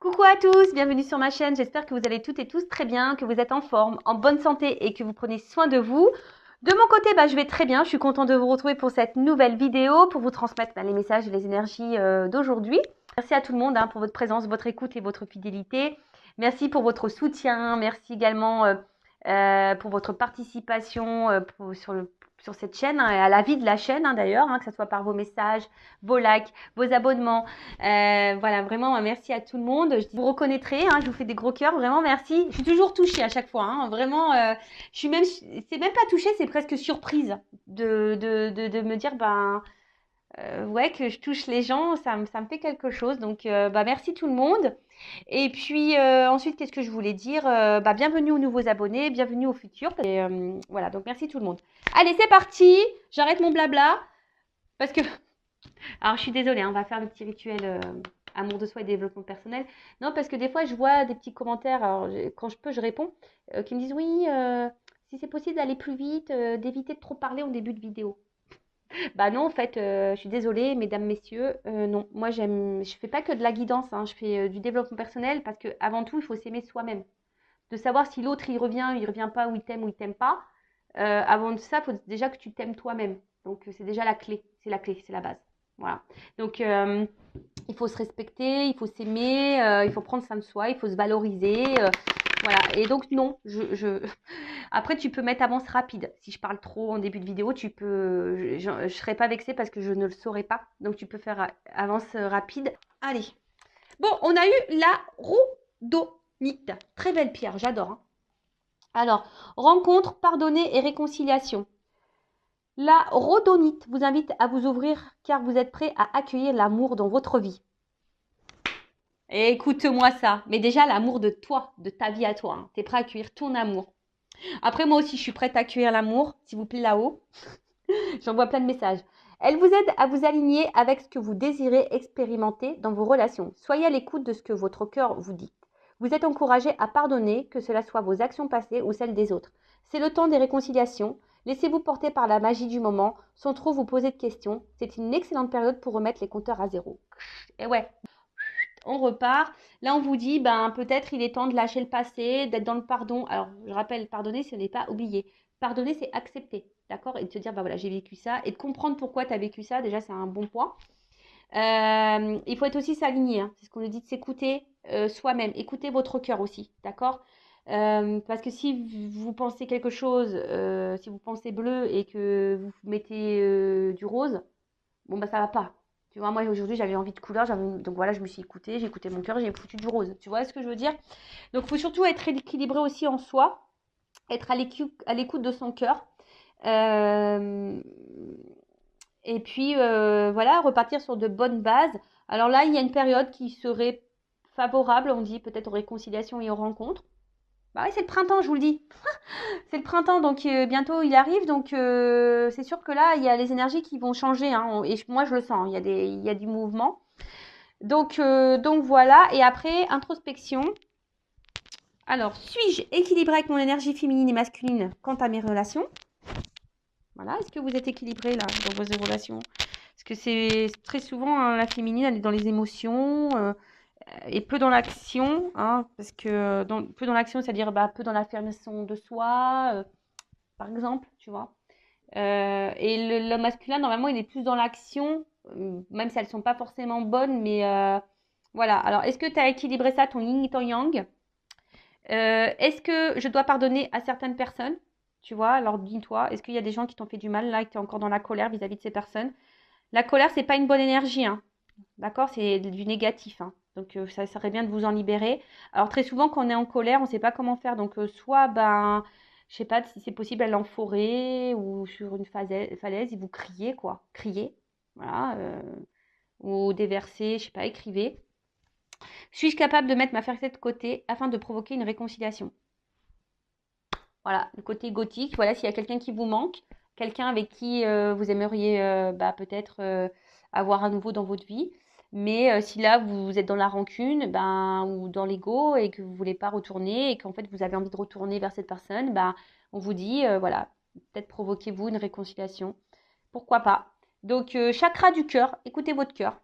Coucou à tous, bienvenue sur ma chaîne. J'espère que vous allez toutes et tous très bien, que vous êtes en forme, en bonne santé et que vous prenez soin de vous. De mon côté, je vais très bien. Je suis contente de vous retrouver pour cette nouvelle vidéo, pour vous transmettre les messages et les énergies d'aujourd'hui. Merci à tout le monde pour votre présence, votre écoute et votre fidélité. Merci pour votre soutien. Merci également pour votre participation sur cette chaîne, et à la vie de la chaîne d'ailleurs, que ce soit par vos messages, vos likes, vos abonnements. Voilà, vraiment, merci à tout le monde. Vous reconnaîtrez, je vous fais des gros cœurs, vraiment merci. Je suis toujours touchée à chaque fois, vraiment. Je suis même, c'est même pas touchée, c'est presque surprise de me dire, ouais, que je touche les gens, ça me fait quelque chose. Donc, merci tout le monde. Et puis ensuite, qu'est-ce que je voulais dire? Bienvenue aux nouveaux abonnés, bienvenue aux futurs. Et, voilà, donc merci tout le monde. Allez, c'est parti. J'arrête mon blabla parce que alors, je suis désolée, on va faire le petit rituel amour de soi et développement personnel. Non, parce que des fois, je vois des petits commentaires, alors quand je peux, je réponds, qui me disent oui, si c'est possible d'aller plus vite, d'éviter de trop parler en début de vidéo. Bah non, en fait, je suis désolée, mesdames, messieurs, non. Moi, je fais pas que de la guidance, je fais du développement personnel parce que avant tout, il faut s'aimer soi-même. De savoir si l'autre, il revient pas, ou il t'aime pas. Avant de ça, il faut déjà que tu t'aimes toi-même. Donc, c'est déjà la clé. C'est la clé, c'est la base. Voilà. Donc, il faut se respecter, il faut s'aimer, il faut prendre soin de soi, il faut se valoriser. Voilà. Et donc, non, Après, tu peux mettre avance rapide. Si je parle trop en début de vidéo, tu peux. Je ne serai pas vexée parce que je ne le saurais pas. Donc, tu peux faire avance rapide. Allez. Bon, on a eu la rhodonite. Très belle pierre, j'adore. Alors, rencontre, pardonner et réconciliation. La rhodonite vous invite à vous ouvrir car vous êtes prêt à accueillir l'amour dans votre vie. Écoute-moi ça. Mais déjà, l'amour de toi, de ta vie à toi. Tu es prêt à accueillir ton amour. Après, moi aussi, je suis prête à accueillir l'amour, s'il vous plaît, là-haut. J'envoie plein de messages. Elle vous aide à vous aligner avec ce que vous désirez expérimenter dans vos relations. Soyez à l'écoute de ce que votre cœur vous dit. Vous êtes encouragé à pardonner, que cela soit vos actions passées ou celles des autres. C'est le temps des réconciliations. Laissez-vous porter par la magie du moment, sans trop vous poser de questions. C'est une excellente période pour remettre les compteurs à zéro. Et ouais, on repart. Là, on vous dit, peut-être il est temps de lâcher le passé, d'être dans le pardon. Alors, je rappelle, pardonner, ce n'est pas oublier. Pardonner, c'est accepter, d'accord? Et de te dire, voilà, j'ai vécu ça. Et de comprendre pourquoi tu as vécu ça, déjà, c'est un bon point. Il faut être aussi s'aligner, c'est ce qu'on nous dit de s'écouter soi-même. Écoutez votre cœur aussi, d'accord? Parce que si vous pensez quelque chose, si vous pensez bleu et que vous mettez du rose, bon, ça va pas. Tu vois, moi aujourd'hui j'avais envie de couleur, donc voilà, je me suis écoutée, j'ai écouté mon cœur, j'ai foutu du rose. Tu vois ce que je veux dire? Donc il faut surtout être équilibré aussi en soi, être à l'écoute de son cœur. Euh, et puis voilà, repartir sur de bonnes bases. Alors là, il y a une période qui serait favorable, on dit peut-être aux réconciliations et aux rencontres. Bah oui, c'est le printemps, je vous le dis. C'est le printemps, donc bientôt il arrive. Donc c'est sûr que là, il y a les énergies qui vont changer. Et moi, je le sens, il y a du mouvement. Donc voilà. Et après, introspection. Alors, suis-je équilibrée avec mon énergie féminine et masculine quant à mes relations? Voilà, est-ce que vous êtes équilibré là dans vos relations? Parce que c'est très souvent la féminine, elle est dans les émotions et peu dans l'action. Parce que peu dans l'action, c'est-à-dire peu dans l'affirmation de soi, par exemple, tu vois. Et le masculin, normalement, il est plus dans l'action, même si elles ne sont pas forcément bonnes, mais voilà. Alors, est-ce que tu as équilibré ça, ton yin et ton yang? Est-ce que je dois pardonner à certaines personnes? Tu vois, alors dis-toi, est-ce qu'il y a des gens qui t'ont fait du mal là, et que tu es encore dans la colère vis-à-vis de ces personnes? La colère, c'est pas une bonne énergie, d'accord? C'est du négatif, Donc, ça serait bien de vous en libérer. Alors, très souvent, quand on est en colère, on ne sait pas comment faire. Donc, soit, je sais pas si c'est possible aller en forêt ou sur une falaise et vous criez, quoi. Criez, voilà. Ou déverser, je sais pas, écrivez. Suis-je capable de mettre ma fierté de côté afin de provoquer une réconciliation? Voilà, le côté gothique. Voilà, s'il y a quelqu'un qui vous manque, quelqu'un avec qui vous aimeriez peut-être avoir à nouveau dans votre vie. Mais si là, vous êtes dans la rancune ou dans l'ego et que vous ne voulez pas retourner et qu'en fait, vous avez envie de retourner vers cette personne, on vous dit, voilà, peut-être provoquez-vous une réconciliation. Pourquoi pas? Donc, chakra du cœur, écoutez votre cœur.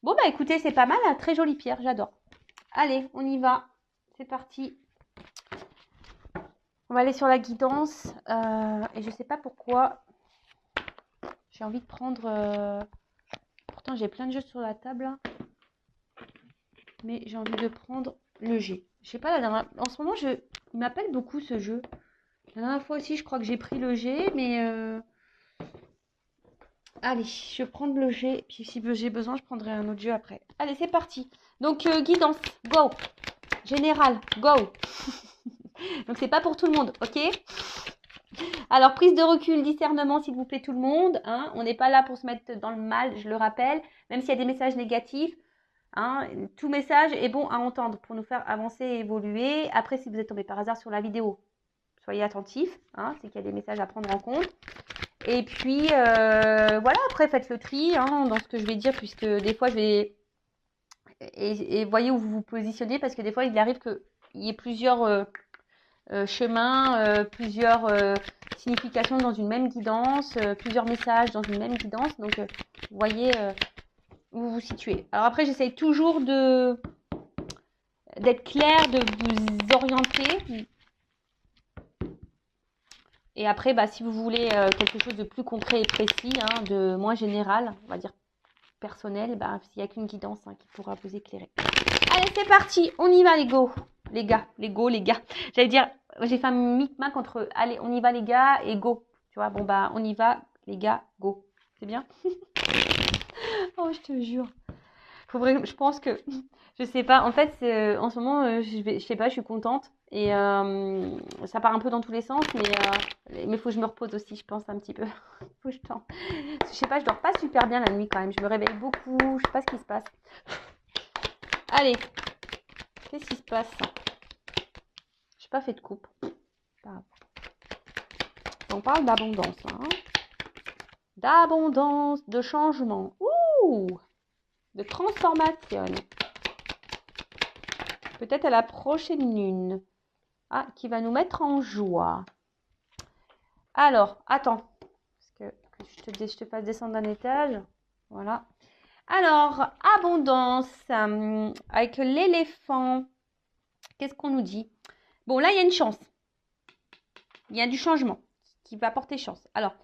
Bon, bah écoutez, c'est pas mal, hein, très jolie pierre, j'adore. Allez, on y va. C'est parti. On va aller sur la guidance. Et je sais pas pourquoi. J'ai envie de prendre... Pourtant, j'ai plein de jeux sur la table. Là. Mais j'ai envie de prendre le G. Je sais pas, en ce moment, il m'appelle beaucoup ce jeu. La dernière fois aussi, je crois que j'ai pris le G, mais... Allez, je vais prendre le G. Puis si j'ai besoin, je prendrai un autre jeu après. Allez, c'est parti. Donc, guidance, go. Général, go. Donc, c'est pas pour tout le monde, ok? Alors, prise de recul, discernement, s'il vous plaît, tout le monde. Hein. On n'est pas là pour se mettre dans le mal, je le rappelle. Même s'il y a des messages négatifs, hein, tout message est bon à entendre pour nous faire avancer et évoluer. Après, si vous êtes tombé par hasard sur la vidéo, soyez attentifs. Hein, c'est qu'il y a des messages à prendre en compte. Et puis, voilà, après, faites le tri hein, dans ce que je vais dire, puisque des fois, je vais... Et voyez où vous vous positionnez, parce que des fois, il arrive qu'il y ait plusieurs... chemins, plusieurs significations dans une même guidance, plusieurs messages dans une même guidance. Donc, vous voyez où vous vous situez. Alors après, j'essaye toujours d'être clair, de vous orienter. Et après, bah, si vous voulez quelque chose de plus concret et précis, hein, de moins général, on va dire personnel, bah, il n'y a qu'une guidance hein, qui pourra vous éclairer. Allez, c'est parti, on y va les go. Les gars. J'allais dire, j'ai fait un micmac entre allez, on y va les gars et go. Tu vois, bon bah, on y va les gars, go. C'est bien? Oh, je te jure. Je pense que, je sais pas, en fait, en ce moment, je sais pas, je suis contente. Et ça part un peu dans tous les sens, mais faut que je me repose aussi, je pense, un petit peu. Faut que je tente. Je sais pas, je dors pas super bien la nuit quand même. Je me réveille beaucoup, je sais pas ce qui se passe. Allez, qu'est-ce qui se passe? J'ai pas fait de coupe. On parle d'abondance. Hein. D'abondance, de changement. Ouh! De transformation. Peut-être à la prochaine lune. Ah, qui va nous mettre en joie. Alors, attends. Parce que je te fasse descendre d'un étage. Voilà. Alors, abondance. Avec l'éléphant. Qu'est-ce qu'on nous dit? Bon, là, il y a une chance. Il y a du changement qui va apporter chance. Alors,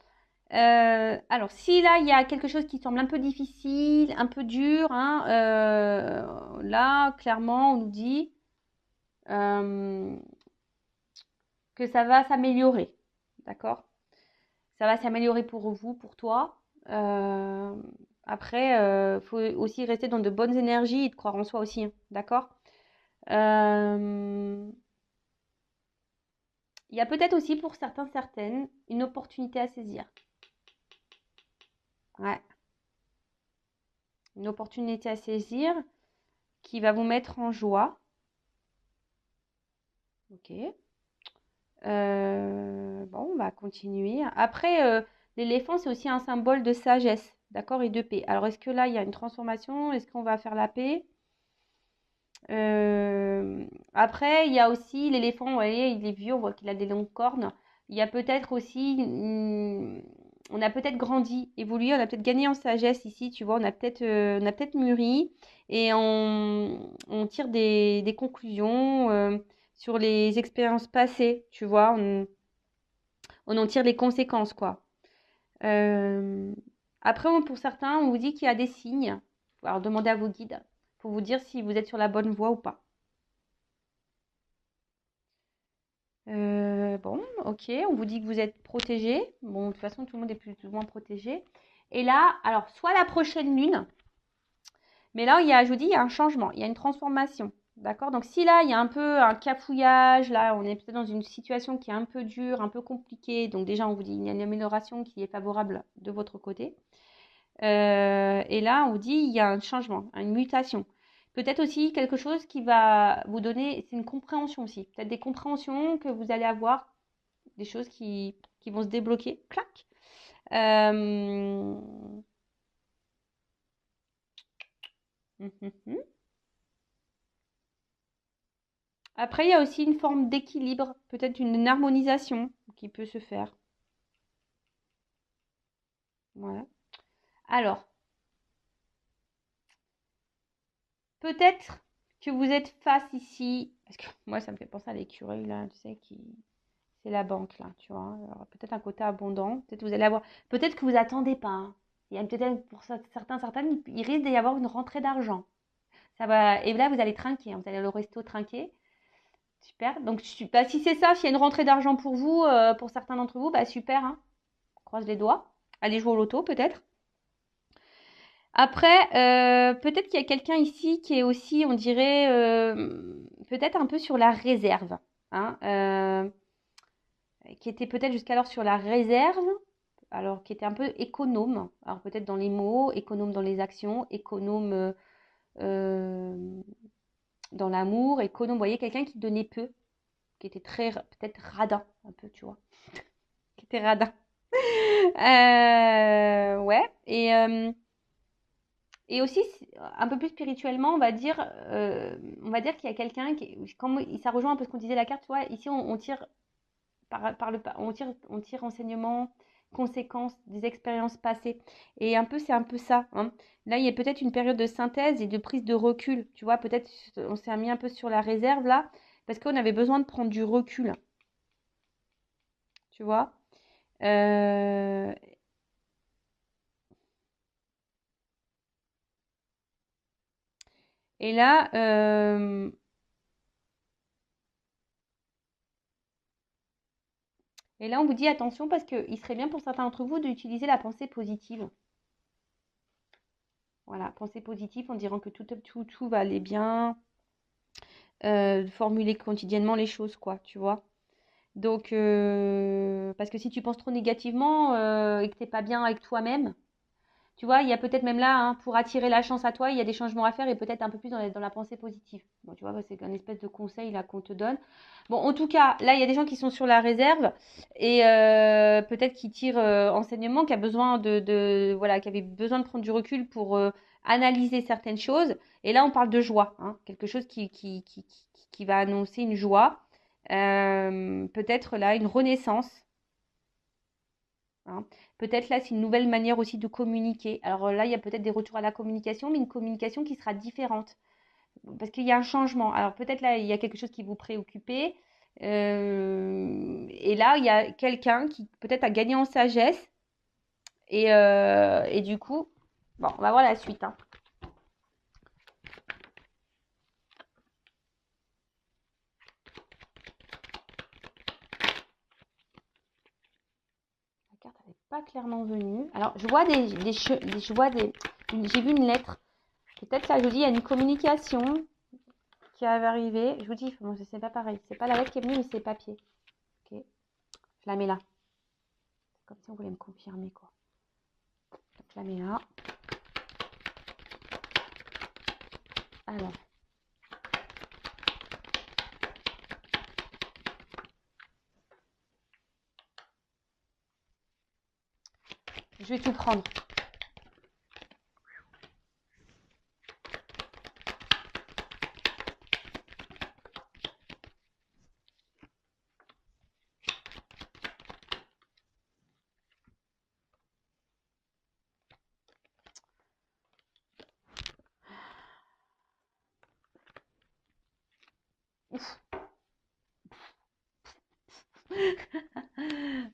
si là, il y a quelque chose qui semble un peu difficile, un peu dur, hein, là, clairement, on nous dit que ça va s'améliorer. D'accord? Ça va s'améliorer pour vous, pour toi. Après, il faut aussi rester dans de bonnes énergies et de croire en soi aussi. Hein, d'accord? Il y a peut-être aussi pour certains, certaines, une opportunité à saisir. Ouais. Une opportunité à saisir qui va vous mettre en joie. Ok. Bon, on va continuer. Après, l'éléphant, c'est aussi un symbole de sagesse, d'accord, et de paix. Alors, est-ce que là, il y a une transformation? Est-ce qu'on va faire la paix? Après, il y a aussi l'éléphant, vous voyez, il est vieux, on voit qu'il a des longues cornes. Il y a peut-être aussi, on a peut-être grandi, évolué, on a peut-être gagné en sagesse ici, tu vois, on a peut-être mûri et on tire des conclusions sur les expériences passées, tu vois, on en tire les conséquences, quoi. Euh, Après, pour certains, on vous dit qu'il y a des signes. Alors, demandez à vos guides pour vous dire si vous êtes sur la bonne voie ou pas. Bon, ok, on vous dit que vous êtes protégé. Bon, de toute façon, tout le monde est plus ou moins protégé. Et là, alors, soit la prochaine lune, mais là, je vous dis, il y a un changement, il y a une transformation. D'accord? Donc, si là, il y a un peu un cafouillage, là, on est peut-être dans une situation qui est un peu dure, un peu compliquée. Donc, déjà, on vous dit, il y a une amélioration qui est favorable de votre côté. Et là, on vous dit, il y a un changement, une mutation. Peut-être aussi quelque chose qui va vous donner, c'est une compréhension aussi. Peut-être des compréhensions que vous allez avoir, des choses qui vont se débloquer. Clac. Euh... Après, il y a aussi une forme d'équilibre, peut-être une harmonisation qui peut se faire. Voilà. Alors, peut-être que vous êtes face ici, parce que moi, ça me fait penser à l'écureuil, là, tu sais, c'est la banque, là, tu vois. Alors, peut-être un côté abondant, peut-être vous allez avoir, peut-être que vous attendez pas, hein. Il y a peut-être, pour certaines, il risque d'y avoir une rentrée d'argent. Ça va, et là, vous allez trinquer, hein, vous allez au resto trinquer. Super. Donc, bah, si c'est ça, s'il y a une rentrée d'argent pour vous, pour certains d'entre vous, bah super, hein. Croise les doigts. Allez jouer au loto, peut-être. Après, peut-être qu'il y a quelqu'un ici qui est aussi, on dirait, peut-être un peu sur la réserve, hein, qui était peut-être jusqu'alors sur la réserve, alors qui était un peu économe, alors peut-être dans les mots, économe dans les actions, économe euh, dans l'amour, économe, vous voyez, quelqu'un qui donnait peu, qui était très, peut-être radin, un peu, tu vois, qui était radin. Ouais, et aussi, un peu plus spirituellement, on va dire qu'il y a quelqu'un qui, comme ça rejoint un peu ce qu'on disait la carte, tu vois, ici on tire on tire enseignement, conséquences des expériences passées. Et un peu, c'est un peu ça, hein. Là, il y a peut-être une période de synthèse et de prise de recul, tu vois, peut-être on s'est mis un peu sur la réserve là, parce qu'on avait besoin de prendre du recul, tu vois. Euh, et là, on vous dit attention parce qu'il serait bien pour certains d'entre vous d'utiliser la pensée positive. Voilà, pensée positive en disant que tout va aller bien, formuler quotidiennement les choses, quoi, tu vois. Donc, parce que si tu penses trop négativement et que t'es pas bien avec toi-même, tu vois, il y a peut-être même là, hein, pour attirer la chance à toi, il y a des changements à faire et peut-être un peu plus dans la pensée positive. Bon, tu vois, bah, c'est un espèce de conseil là qu'on te donne. Bon, en tout cas, là, il y a des gens qui sont sur la réserve et peut-être qui tirent enseignement, qui a besoin voilà, qui avait besoin de prendre du recul pour analyser certaines choses. Et là, on parle de joie, hein, quelque chose qui va annoncer une joie. Peut-être là, une renaissance, hein. Peut-être là, c'est une nouvelle manière aussi de communiquer. Alors là, il y a peut-être des retours à la communication, mais une communication qui sera différente. Parce qu'il y a un changement. Alors peut-être là, il y a quelque chose qui vous préoccupait. Et là, il y a quelqu'un qui peut-être a gagné en sagesse. Et du coup, bon, on va voir la suite, hein. La carte n'est pas clairement venue. Alors, je vois j'ai vu une lettre. Peut-être là, je vous dis, il y a une communication qui va arriver. Je vous dis, bon, c'est pas pareil. C'est pas la lettre qui est venue, mais c'est papier. Ok, je la mets là. C'est comme si on voulait me confirmer, quoi. Donc, je la mets là. Alors, je vais tout prendre.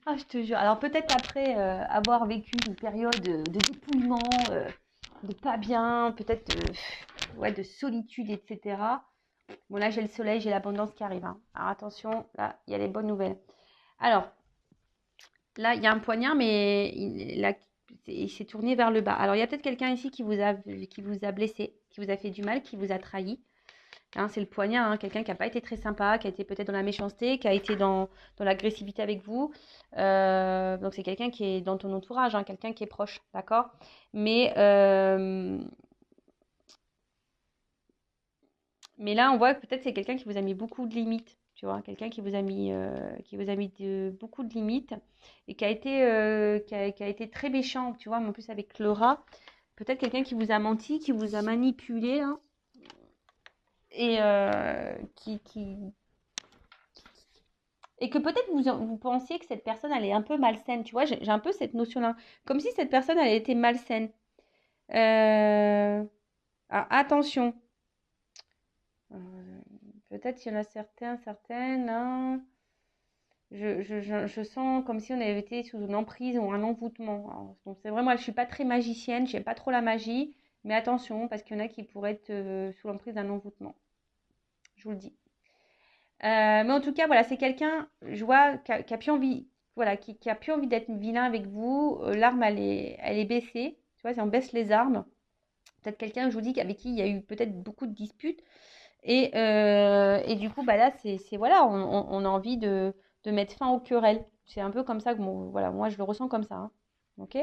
Ah, je te jure. Alors peut-être après avoir vécu une période de dépouillement, de pas bien, peut-être ouais, de solitude, etc. Bon là j'ai le soleil, j'ai l'abondance qui arrive, hein. Alors attention, là il y a les bonnes nouvelles. Alors là il y a un poignard, mais il s'est tourné vers le bas. Alors il y a peut-être quelqu'un ici qui vous a blessé, qui vous a fait du mal, qui vous a trahi. Hein, c'est le poignard, hein, quelqu'un qui n'a pas été très sympa, qui a été peut-être dans la méchanceté, qui a été dans l'agressivité avec vous. Donc c'est quelqu'un qui est dans ton entourage, hein, quelqu'un qui est proche, d'accord? Mais, euh, mais là, on voit que peut-être c'est quelqu'un qui vous a mis beaucoup de limites, tu vois, quelqu'un qui vous a mis beaucoup de limites et qui a été très méchant, tu vois, mais en plus avec le rat, peut-être quelqu'un qui vous a menti, qui vous a manipulé, hein, et et que peut-être vous pensiez que cette personne, elle est un peu malsaine. Tu vois, j'ai un peu cette notion-là. Comme si cette personne, elle était malsaine. Alors, attention. Peut-être il y en a certaines, hein. Je sens comme si on avait été sous une emprise ou un envoûtement. Alors, donc c'est vrai, moi je suis pas très magicienne, j'aime pas trop la magie, mais attention parce qu'il y en a qui pourraient être sous l'emprise d'un envoûtement. Je vous le dis. Mais en tout cas, voilà, c'est quelqu'un, je vois, qui a plus envie, voilà, qui a plus envie d'être vilain avec vous. L'arme, elle est baissée. Tu vois, si on baisse les armes, peut-être quelqu'un, je vous dis, avec qui il y a eu peut-être beaucoup de disputes. Et du coup, bah là, voilà, on a envie de mettre fin aux querelles. C'est un peu comme ça que voilà, moi, je le ressens comme ça, hein. Ok?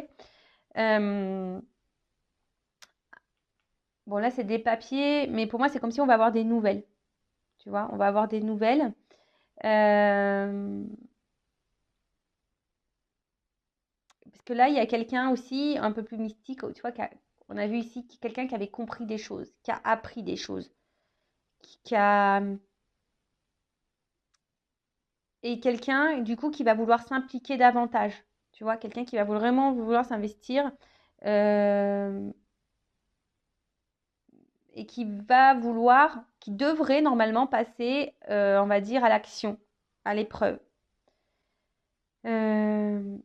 Euh, bon, là, c'est des papiers, mais pour moi, c'est comme si on va avoir des nouvelles. Tu vois, on va avoir des nouvelles. Euh, Parce que là, il y a quelqu'un aussi un peu plus mystique, tu vois, on a vu ici quelqu'un qui avait compris des choses, qui a appris des choses, qui a... Et quelqu'un, du coup, qui va vouloir s'impliquer davantage, tu vois, quelqu'un qui va vraiment vouloir s'investir euh, et qui devrait normalement passer, on va dire, à l'action, à l'épreuve. Euh,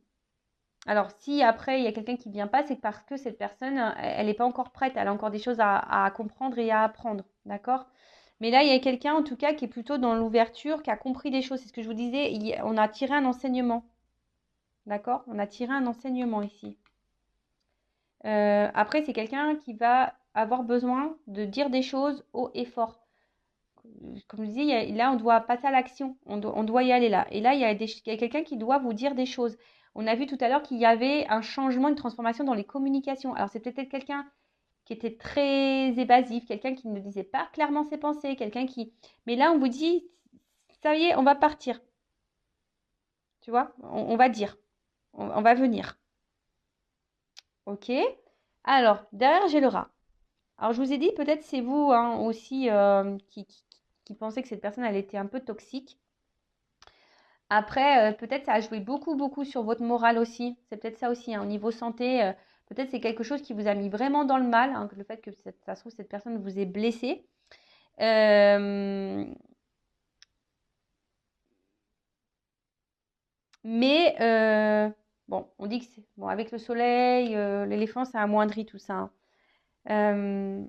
Alors, si après il y a quelqu'un qui ne vient pas, c'est parce que cette personne, elle n'est pas encore prête, elle a encore des choses à comprendre et à apprendre, d'accord? Mais là, il y a quelqu'un en tout cas qui est plutôt dans l'ouverture, qui a compris des choses. C'est ce que je vous disais, on a tiré un enseignement, d'accord? On a tiré un enseignement ici. Après, c'est quelqu'un qui va avoir besoin de dire des choses haut et fort. Comme je disais, là, on doit passer à l'action. On doit y aller là. Et là, il y a quelqu'un qui doit vous dire des choses. On a vu tout à l'heure qu'il y avait un changement, une transformation dans les communications. Alors, c'est peut-être quelqu'un qui était très évasif, quelqu'un qui ne disait pas clairement ses pensées, quelqu'un qui... Mais là, on vous dit, ça y est, on va partir. Tu vois, on va dire, on va venir. OK? Alors, derrière, j'ai le rat. Alors, je vous ai dit, peut-être c'est vous hein, aussi qui pensez que cette personne, elle était un peu toxique. Après, peut-être ça a joué beaucoup, beaucoup sur votre morale aussi. C'est peut-être ça aussi, hein, au niveau santé. Peut-être c'est quelque chose qui vous a mis vraiment dans le mal, hein, le fait que ça se trouve, cette personne vous ait blessé. Euh, mais bon, on dit que bon, avec le soleil, l'éléphant, ça amoindrit tout ça, hein. Euh,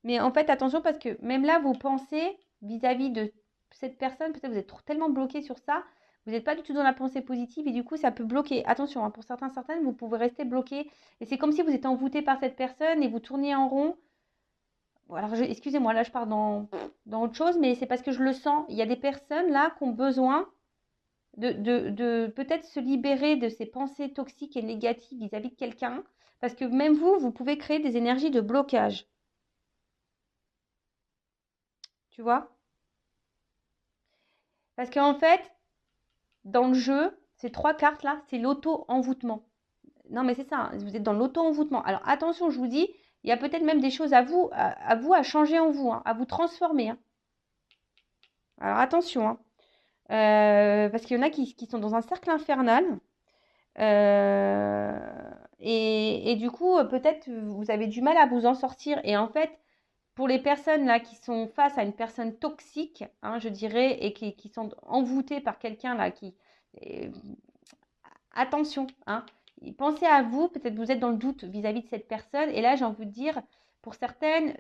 mais en fait, attention parce que même là, vos pensées vis-à-vis de cette personne, peut-être vous êtes tellement bloqué sur ça, vous n'êtes pas du tout dans la pensée positive et du coup, ça peut bloquer. Attention, hein, pour certaines, vous pouvez rester bloqué et c'est comme si vous êtes envoûté par cette personne et vous tournez en rond. Bon, alors, excusez-moi, là, je pars dans autre chose, mais c'est parce que je le sens. Il y a des personnes là qui ont besoin de peut-être se libérer de ces pensées toxiques et négatives vis-à-vis de quelqu'un parce que même vous, vous pouvez créer des énergies de blocage. Tu vois? Parce qu'en fait, dans le jeu, ces trois cartes là, c'est l'auto-envoûtement. Non, mais c'est ça, hein, vous êtes dans l'auto-envoûtement. Alors attention, je vous dis, il y a peut-être même des choses à changer en vous, hein, à vous transformer, hein. Alors attention, hein. Parce qu'il y en a qui sont dans un cercle infernal. euh, et du coup, peut-être vous avez du mal à vous en sortir. Et en fait, pour les personnes là qui sont face à une personne toxique, hein, je dirais, et qui sont envoûtées par quelqu'un là euh, attention, hein. Pensez à vous, peut-être vous êtes dans le doute vis-à-vis de cette personne. Et là, j'ai envie de dire, pour certains,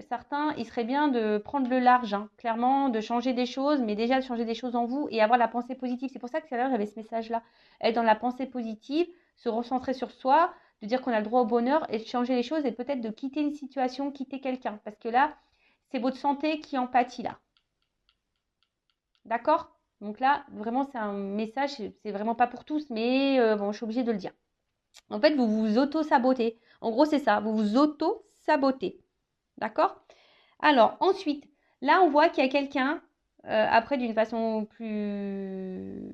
il serait bien de prendre le large, hein, clairement, de changer des choses, mais déjà de changer des choses en vous et avoir la pensée positive. C'est pour ça que tout à l'heure, j'avais ce message-là. Être dans la pensée positive, se recentrer sur soi, de dire qu'on a le droit au bonheur et de changer les choses et peut-être de quitter une situation, quitter quelqu'un. Parce que là, c'est votre santé qui en pâtit là. D'accord? Donc là, vraiment, c'est un message, c'est vraiment pas pour tous, mais bon, je suis obligée de le dire. En fait, vous vous auto-sabotez. En gros, c'est ça, vous vous auto-sabotez. D'accord? Alors, ensuite, là, on voit qu'il y a quelqu'un, après, d'une façon plus...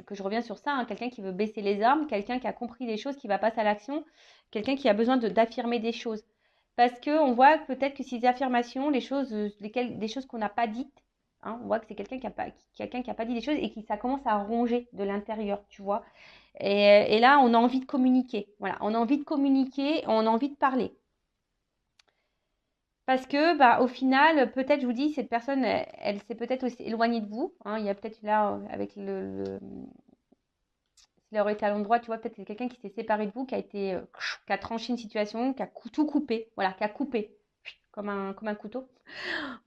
que je reviens sur ça, hein, quelqu'un qui veut baisser les armes, quelqu'un qui a compris les choses, qui va passer à l'action, quelqu'un qui a besoin d'affirmer des choses. Parce qu'on voit peut-être que ces affirmations, les choses, des choses qu'on n'a pas dites, hein, on voit que c'est quelqu'un qui a pas dit des choses et qui ça commence à ronger de l'intérieur, tu vois. Et là, on a envie de communiquer. Voilà, on a envie de communiquer, on a envie de parler. Parce que, bah, au final, peut-être, je vous dis, cette personne, elle s'est peut-être aussi éloignée de vous, hein. Il y a peut-être là, avec s'il aurait été à l'endroit, tu vois, peut-être c'est quelqu'un qui s'est séparé de vous, qui a été, qui a tranché une situation, qui a tout coupé, voilà, qui a coupé, comme un couteau.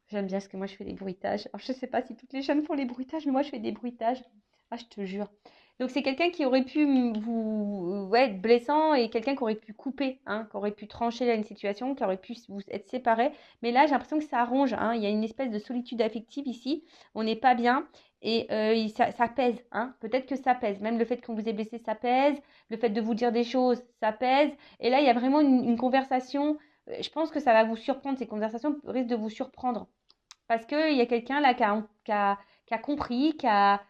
J'aime bien parce que moi je fais des bruitages. Alors je sais pas si toutes les jeunes font les bruitages, mais moi je fais des bruitages. Ah, je te jure. Donc c'est quelqu'un qui aurait pu vous ouais, être blessant et quelqu'un qui aurait pu couper, hein, qui aurait pu trancher là une situation, qui aurait pu vous être séparés. Mais là j'ai l'impression que ça arrange, hein. Il y a une espèce de solitude affective ici. On n'est pas bien et ça pèse, hein. Peut-être que ça pèse. Même le fait qu'on vous ait blessé, ça pèse. Le fait de vous dire des choses, ça pèse. Et là il y a vraiment une conversation. Je pense que ça va vous surprendre. Ces conversations risquent de vous surprendre. Parce qu'il y a quelqu'un là qui a compris, qui a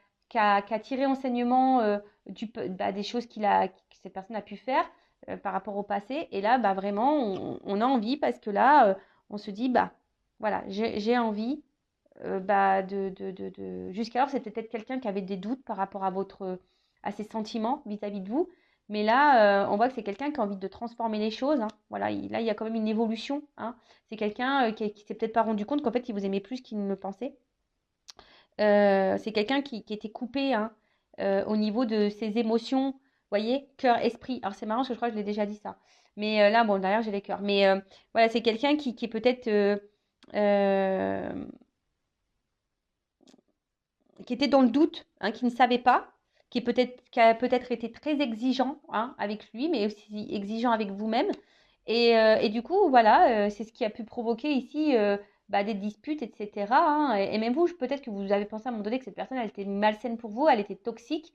tiré enseignement bah, des choses que cette personne a pu faire par rapport au passé. Et là, bah, vraiment, on a envie parce que là, on se dit, bah voilà, j'ai envie. Bah, Jusqu'alors, c'était peut-être quelqu'un qui avait des doutes par rapport à ses sentiments vis-à-vis de vous. Mais là, on voit que c'est quelqu'un qui a envie de transformer les choses, hein. Voilà, là, il y a quand même une évolution, hein. C'est quelqu'un qui s'est peut-être pas rendu compte qu'en fait, il vous aimait plus qu'il ne le pensait. C'est quelqu'un qui était coupé, hein, au niveau de ses émotions, vous voyez, cœur, esprit. Alors, c'est marrant parce que je crois que je l'ai déjà dit ça. Mais là, bon, derrière, j'ai les cœurs. Mais voilà, c'est quelqu'un qui est peut-être euh, qui était dans le doute, hein, qui ne savait pas, qui a peut-être été très exigeant, hein, avec lui, mais aussi exigeant avec vous-même. Et du coup, voilà, c'est ce qui a pu provoquer ici bah, des disputes, etc., hein. Et même vous, peut-être que vous avez pensé à un moment donné que cette personne, elle était malsaine pour vous, elle était toxique.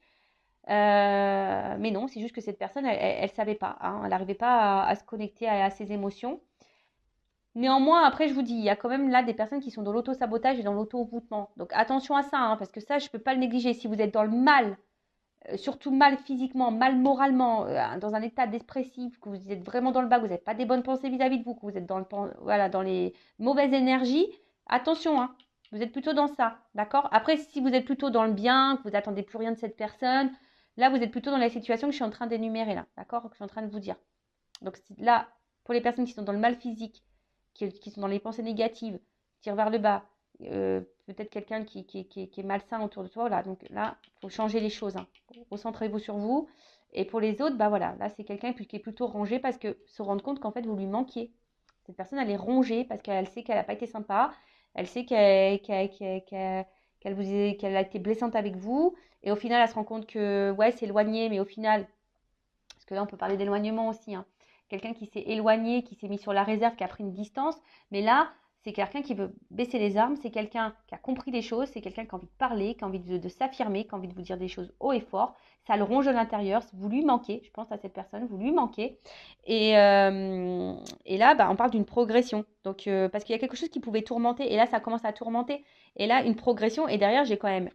Mais non, c'est juste que cette personne, elle savait pas, hein, elle n'arrivait pas à se connecter à ses émotions. Néanmoins, après, je vous dis, il y a quand même là des personnes qui sont dans l'auto-sabotage et dans l'auto-envoûtement. Donc attention à ça, hein, parce que ça, je ne peux pas le négliger. Si vous êtes dans le mal, surtout mal physiquement, mal moralement, dans un état dépressif, que vous êtes vraiment dans le bas, que vous n'avez pas des bonnes pensées vis-à-vis de vous, que vous êtes voilà, dans les mauvaises énergies, attention, hein, vous êtes plutôt dans ça, d'accord? Après, si vous êtes plutôt dans le bien, que vous n'attendez plus rien de cette personne, là, vous êtes plutôt dans la situation que je suis en train d'énumérer là, d'accord? Que je suis en train de vous dire. Donc là, pour les personnes qui sont dans le mal physique, qui sont dans les pensées négatives, qui tirent vers le bas, peut-être quelqu'un qui est malsain autour de toi, voilà. Donc là, il faut changer les choses, hein. Recentrez-vous sur vous. Et pour les autres, bah voilà, là c'est quelqu'un qui est plutôt rangé parce que se rendre compte qu'en fait vous lui manquiez. Cette personne, elle est rongée parce qu'elle sait qu'elle n'a pas été sympa, elle sait qu'elle a été blessante avec vous, et au final elle se rend compte que ouais, c'est éloigné, mais au final, parce que là on peut parler d'éloignement aussi, hein. Quelqu'un qui s'est éloigné, qui s'est mis sur la réserve, qui a pris une distance, mais là c'est quelqu'un qui veut baisser les armes, c'est quelqu'un qui a compris les choses, c'est quelqu'un qui a envie de parler, qui a envie de s'affirmer, qui a envie de vous dire des choses haut et fort. Ça le ronge de l'intérieur, vous lui manquez, je pense à cette personne, vous lui manquez. Et là, bah, on parle d'une progression. Donc, parce qu'il y a quelque chose qui pouvait tourmenter, et là, ça commence à tourmenter. Et là, une progression, et derrière, j'ai quand même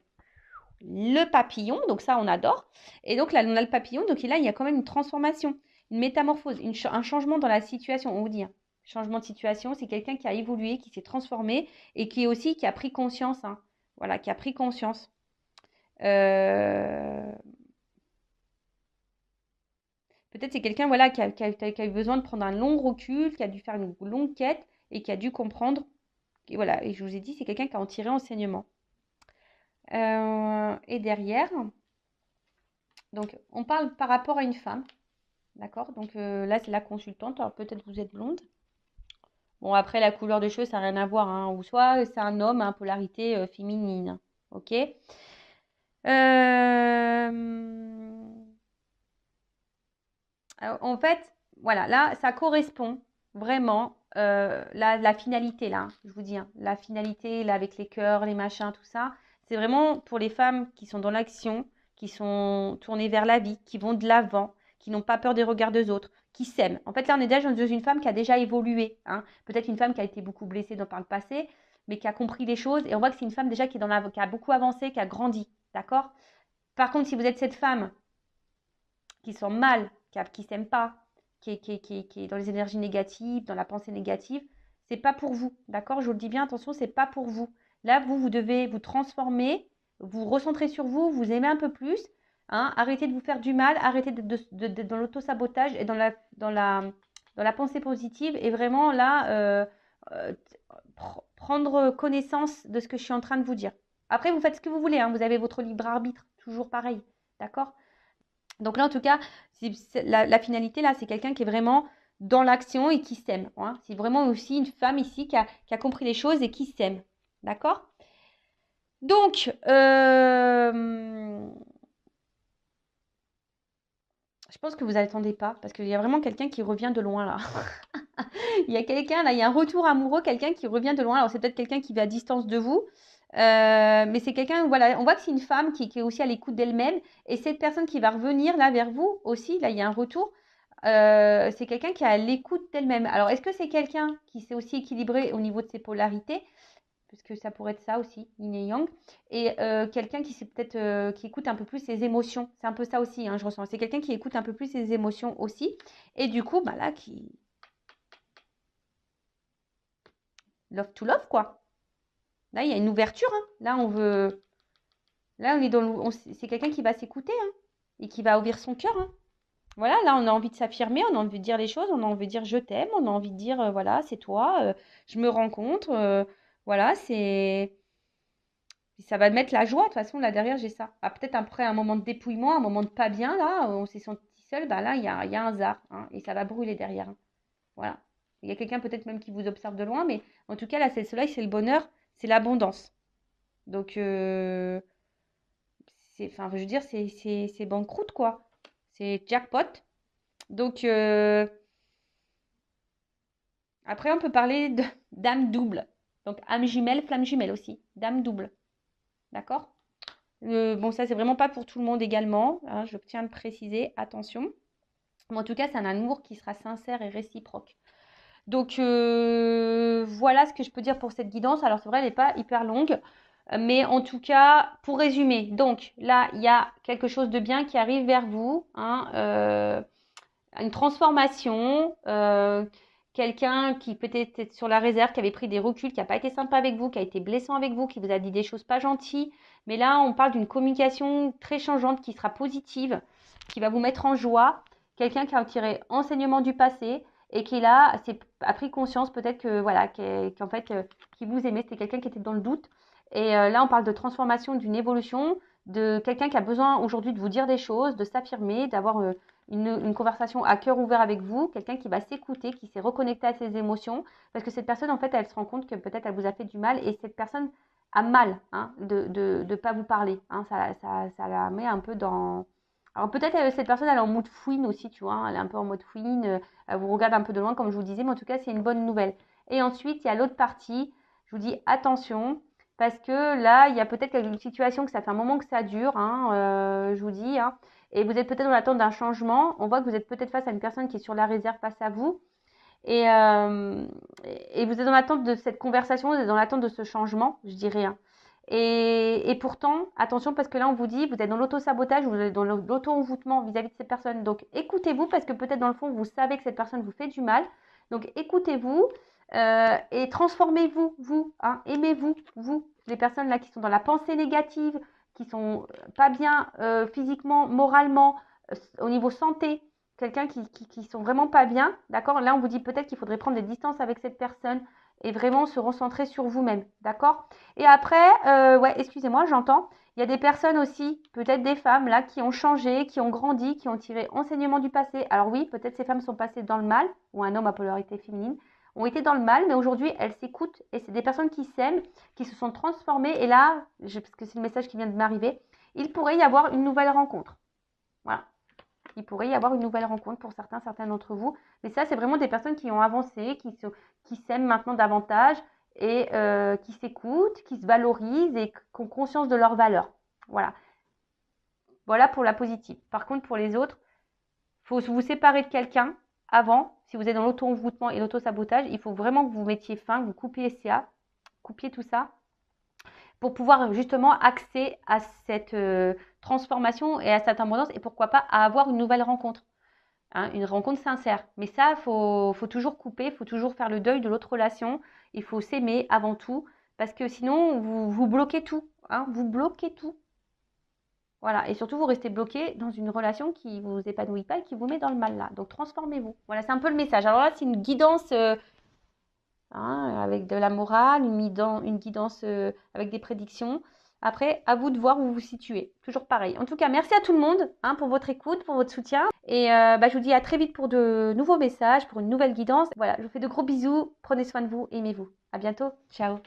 le papillon, donc ça, on adore. Et donc là, on a le papillon, donc là, il y a quand même une transformation, une métamorphose, un changement dans la situation, on vous dit, hein. Changement de situation, c'est quelqu'un qui a évolué, qui s'est transformé et qui a pris conscience, hein. Voilà, qui a pris conscience. Euh, Peut-être c'est quelqu'un, voilà, qui a eu besoin de prendre un long recul, qui a dû faire une longue quête et qui a dû comprendre. Et voilà, et je vous ai dit, c'est quelqu'un qui a en tiré enseignement. Et derrière, donc on parle par rapport à une femme, d'accord? Donc là, c'est la consultante. Alors peut-être vous êtes blonde. Bon, après, la couleur de cheveux, ça n'a rien à voir, hein. Ou soit c'est un homme, hein, polarité féminine. Ok? Euh, En fait, voilà, là, ça correspond vraiment, la finalité, là, hein, je vous dis, hein, la finalité, là, avec les cœurs, les machins, tout ça, c'est vraiment pour les femmes qui sont dans l'action, qui sont tournées vers la vie, qui vont de l'avant, qui n'ont pas peur des regards des autres, qui s'aiment. En fait, là, on est déjà dans une femme qui a déjà évolué, hein. Peut-être une femme qui a été beaucoup blessée par le passé, mais qui a compris les choses. Et on voit que c'est une femme déjà qui a beaucoup avancé, qui a grandi, d'accord? Par contre, si vous êtes cette femme qui sont mal, qui ne s'aiment pas, qui est dans les énergies négatives, dans la pensée négative, c'est pas pour vous. D'accord? Je vous le dis bien, attention, c'est pas pour vous. Là, vous devez vous transformer, vous recentrer sur vous, vous aimer un peu plus, hein, arrêtez de vous faire du mal, arrêtez dans l'auto-sabotage et dans la pensée positive. Et vraiment, là, euh, prendre connaissance de ce que je suis en train de vous dire. Après, vous faites ce que vous voulez, hein, vous avez votre libre arbitre, toujours pareil, d'accord? Donc là, en tout cas, la finalité, là, c'est quelqu'un qui est vraiment dans l'action et qui s'aime. Hein. C'est vraiment aussi une femme ici qui a compris les choses et qui s'aime, d'accord? Donc, je pense que vous n'attendez pas, parce qu'il y a vraiment quelqu'un qui revient de loin, là. Il y a quelqu'un, là, il y a un retour amoureux, quelqu'un qui revient de loin. Alors, c'est peut-être quelqu'un qui va à distance de vous, mais c'est quelqu'un, voilà, on voit que c'est une femme qui est aussi à l'écoute d'elle-même. Et cette personne qui va revenir, là, vers vous aussi, là, il y a un retour. C'est quelqu'un qui est à l'écoute d'elle-même. Alors, est-ce que c'est quelqu'un qui s'est aussi équilibré au niveau de ses polarités? Puisque ça pourrait être ça aussi, yin et yang. Et quelqu'un qui peut-être qui écoute un peu plus ses émotions. C'est un peu ça aussi, hein, je ressens. C'est quelqu'un qui écoute un peu plus ses émotions aussi. Et du coup, bah là, qui love to love, quoi. Là, il y a une ouverture. Hein. Là, on veut. Là, on est dans. C'est quelqu'un qui va s'écouter hein, et qui va ouvrir son cœur. Hein. Voilà, là, on a envie de s'affirmer, on a envie de dire les choses, on a envie de dire je t'aime, on a envie de dire voilà, c'est toi, je me rencontre. Voilà, c'est. Ça va mettre la joie. De toute façon, là derrière, j'ai ça. Ah, peut-être après un moment de dépouillement, un moment de pas bien, là, on s'est senti seul, bah là, il y a un zar. Hein, et ça va brûler derrière. Hein. Voilà. Il y a quelqu'un peut-être même qui vous observe de loin, mais en tout cas, là, c'est le soleil, c'est le bonheur, c'est l'abondance. Donc, enfin, je veux dire, c'est banqueroute, quoi. C'est jackpot. Donc, après, on peut parler de d'âme double. Donc, âme jumelle, flamme jumelle aussi. Dame double. D'accord? Bon, ça, c'est vraiment pas pour tout le monde également. Hein, je tiens à le préciser. Attention. Mais en tout cas, c'est un amour qui sera sincère et réciproque. Donc, voilà ce que je peux dire pour cette guidance. Alors, c'est vrai, elle n'est pas hyper longue. Mais en tout cas, pour résumer, donc là, il y a quelque chose de bien qui arrive vers vous. Hein, une transformation. Quelqu'un qui peut-être est sur la réserve, qui avait pris des reculs, qui n'a pas été sympa avec vous, qui a été blessant avec vous, qui vous a dit des choses pas gentilles. Mais là, on parle d'une communication très changeante qui sera positive, qui va vous mettre en joie. Quelqu'un qui a tiré enseignement du passé et qui là a pris conscience peut-être que voilà, qu'en fait, qui vous aimait. C'était quelqu'un qui était dans le doute. Et là, on parle de transformation, d'une évolution, de quelqu'un qui a besoin aujourd'hui de vous dire des choses, de s'affirmer, d'avoir une conversation à cœur ouvert avec vous, quelqu'un qui va s'écouter, qui s'est reconnecté à ses émotions, parce que cette personne, en fait, elle se rend compte que peut-être elle vous a fait du mal, et cette personne a mal hein, de pas vous parler. Hein, ça la met un peu dans... Alors peut-être cette personne, elle est en mode fouine aussi, tu vois, hein, elle est un peu en mode fouine, elle vous regarde un peu de loin, comme je vous disais, mais en tout cas, c'est une bonne nouvelle. Et ensuite, il y a l'autre partie, je vous dis attention, parce que là, il y a peut-être une situation que ça fait un moment que ça dure, hein, je vous dis, hein, et vous êtes peut-être dans l'attente d'un changement. On voit que vous êtes peut-être face à une personne qui est sur la réserve face à vous. Et, euh, et vous êtes dans l'attente de cette conversation, vous êtes dans l'attente de ce changement, je dirais. Hein. Et pourtant, attention, parce que là, on vous dit, vous êtes dans l'auto-sabotage, vous êtes dans l'auto-envoûtement vis-à-vis de cette personne. Donc, écoutez-vous, parce que peut-être dans le fond, vous savez que cette personne vous fait du mal. Donc, écoutez-vous et transformez-vous, vous. Hein, aimez-vous, vous. Les personnes là qui sont dans la pensée négative, qui sont pas bien physiquement, moralement, au niveau santé, quelqu'un qui sont vraiment pas bien, d'accord? Là, on vous dit peut-être qu'il faudrait prendre des distances avec cette personne et vraiment se recentrer sur vous-même, d'accord? Et après, ouais, excusez-moi, j'entends. Il y a des personnes aussi, peut-être des femmes là, qui ont changé, qui ont grandi, qui ont tiré enseignement du passé. Alors oui, peut-être ces femmes sont passées dans le mal, ou un homme à polarité féminine, ont été dans le mal, mais aujourd'hui, elles s'écoutent et c'est des personnes qui s'aiment, qui se sont transformées. Et là, parce que c'est le message qui vient de m'arriver, il pourrait y avoir une nouvelle rencontre. Voilà. Il pourrait y avoir une nouvelle rencontre pour certains d'entre vous. Mais ça, c'est vraiment des personnes qui ont avancé, qui s'aiment maintenant davantage et qui s'écoutent, qui se valorisent et qui ont conscience de leurs valeurs. Voilà. Voilà pour la positive. Par contre, pour les autres, il faut vous séparer de quelqu'un avant. Si vous êtes dans l'auto-envoûtement et l'auto-sabotage, il faut vraiment que vous mettiez fin, que vous coupiez tout ça pour pouvoir justement accéder à cette transformation et à cette abondance et pourquoi pas à avoir une nouvelle rencontre. Hein, une rencontre sincère. Mais ça, il faut toujours couper, il faut toujours faire le deuil de l'autre relation. Il faut s'aimer avant tout, parce que sinon, vous bloquez tout. Hein, vous bloquez tout. Voilà. Et surtout, vous restez bloqué dans une relation qui ne vous épanouit pas et qui vous met dans le mal là. Donc, transformez-vous. Voilà, c'est un peu le message. Alors là, c'est une guidance hein, avec de la morale, une guidance avec des prédictions. Après, à vous de voir où vous vous situez. Toujours pareil. En tout cas, merci à tout le monde hein, pour votre écoute, pour votre soutien. Et je vous dis à très vite pour de nouveaux messages, pour une nouvelle guidance. Voilà, je vous fais de gros bisous. Prenez soin de vous, aimez-vous. À bientôt. Ciao.